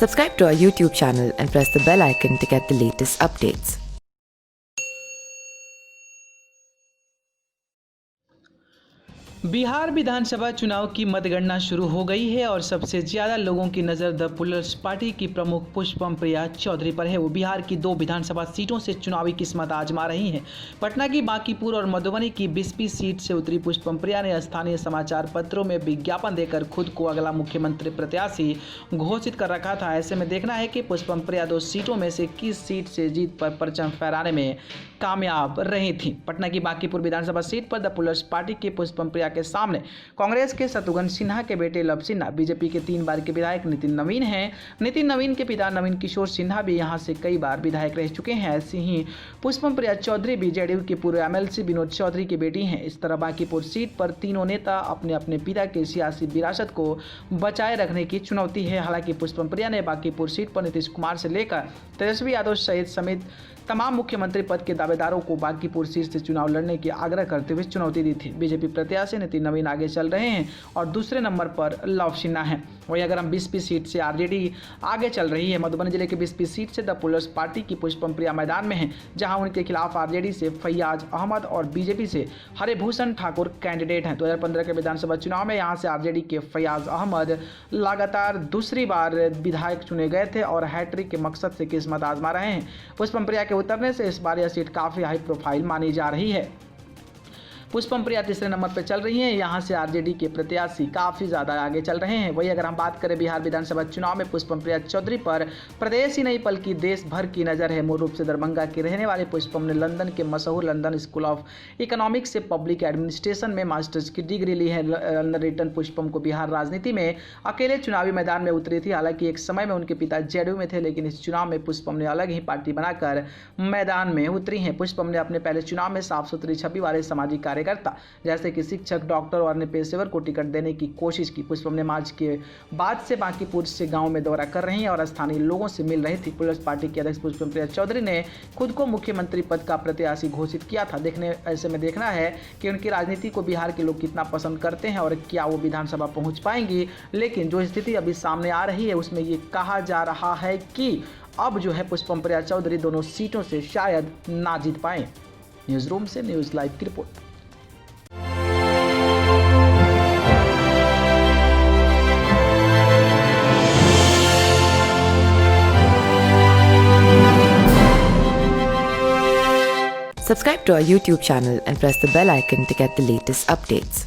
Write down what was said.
Subscribe to our YouTube channel and press the bell icon to get the latest updates. Bihar विधानसभा चुनाव की मतगणना शुरू हो गई है और सबसे ज़्यादा लोगों की नज़र द पुलर्स पार्टी की प्रमुख पुष्पम प्रिया चौधरी पर है। वो बिहार की 2 विधानसभा सीटों से चुनावी किस्मत आजमा रही हैं। पटना की बांकीपुर और मधुबनी की 20 सीट से उतरी पुष्पम प्रिया ने स्थानीय समाचार पत्रों में विज्ञापन देकर खुद को अगला मुख्यमंत्री प्रत्याशी घोषित कर रखा था। ऐसे में देखना है कि पुष्पम प्रिया 2 सीटों में से किस सीट से जीत पर परचम फहराने में कामयाब रही थी। पटना की बांकीपुर विधानसभा सीट पर द पुलर्स पार्टी की पुष्पम प्रिया के सामने कांग्रेस के शत्रुघ्न सिन्हा के बेटे लव सिन्हा, बीजेपी के 3 बार के विधायक नितिन नवीन हैं। नितिन नवीन के पिता नवीन किशोर सिन्हा भी यहां से कई बार विधायक रह चुके हैं। ऐसी ही पुष्पम प्रिया चौधरी भी जेडीयू के पूर्व एमएलसी विनोद चौधरी की बेटी हैं। इस तरह बांकीपुर सीट पर तीनों नेता अपने अपने पिता के सियासी विरासत को बचाए रखने की चुनौती है। हालांकि पुष्पम प्रिया ने बांकीपुर सीट पर नीतीश कुमार से लेकर तेजस्वी यादव समेत तमाम मुख्यमंत्री पद के दावेदारों को बांकीपुर सीट से चुनाव लड़ने की आग्रह करते हुए चुनौती दी थी। बीजेपी प्रत्याशी नितिन नवीन आगे चल रहे हैं और दूसरे नंबर पर लव सिन्हा हैं। वहीं अगर हम 20 सीट से आरजेडी आगे चल रही है। मधुबनी जिले के 20 सीट से द पुलर्स पार्टी की पुष्पम प्रिया मैदान में हैं, जहां उनके खिलाफ आरजेडी से फैयाज अहमद और बीजेपी से हरिभूषण ठाकुर कैंडिडेट हैं। 2015 के विधानसभा चुनाव में यहां से आरजेडी के फैयाज अहमद लगातार दूसरी बार विधायक चुने गए थे और हैट्रिक के मकसद से किस्मत आजमा रहे हैं। पुष्पम प्रिया के उतरने से इस बार यह सीट काफ़ी हाई प्रोफाइल मानी जा रही है। पुष्पम प्रिया तीसरे नंबर पर चल रही हैं। यहां से आरजेडी के प्रत्याशी काफ़ी ज़्यादा आगे चल रहे हैं। वहीं अगर हम बात करें बिहार विधानसभा चुनाव में पुष्पम प्रिया चौधरी पर प्रदेश ही नहीं बल्कि देश भर की नज़र है। मूल रूप से दरभंगा की रहने वाले पुष्पम ने लंदन के मशहूर लंदन स्कूल ऑफ इकोनॉमिक्स से पब्लिक एडमिनिस्ट्रेशन में मास्टर्स की डिग्री ली है। लंदन रिटर्न पुष्पम को बिहार राजनीति में अकेले चुनावी मैदान में उतरी थी। हालांकि एक समय में उनके पिता जेडीयू में थे, लेकिन इस चुनाव में पुष्पम ने अलग ही पार्टी बनाकर मैदान में उतरी हैं। पुष्पम ने अपने पहले चुनाव में साफ सुथरी छवि वाले सामाजिक कार्यकर्ता जैसे कि शिक्षक, डॉक्टर और अन्य पेशेवर को टिकट देने की कोशिश की। पुष्पम ने मार्च के बाद से बांकीपुर से गांव में दौरा कर रही हैं और स्थानीय लोगों से मिल रही थी। पुलर्स पार्टी की अध्यक्ष पुष्पम प्रिया चौधरी ने खुद को मुख्यमंत्री पद का प्रत्याशी घोषित किया था। ऐसे में देखना है कि उनकी राजनीति को बिहार के लोग कितना पसंद करते हैं और क्या वो विधानसभा पहुंच पाएंगी। लेकिन जो स्थिति अभी सामने आ रही है उसमें ये कहा जा रहा है कि अब जो है पुष्पम प्रिया चौधरी दोनों सीटों से शायद ना जीत पाएं। न्यूज़ रूम से न्यूज़ लाइव की report. Subscribe to our YouTube channel and press the bell icon to get the latest updates.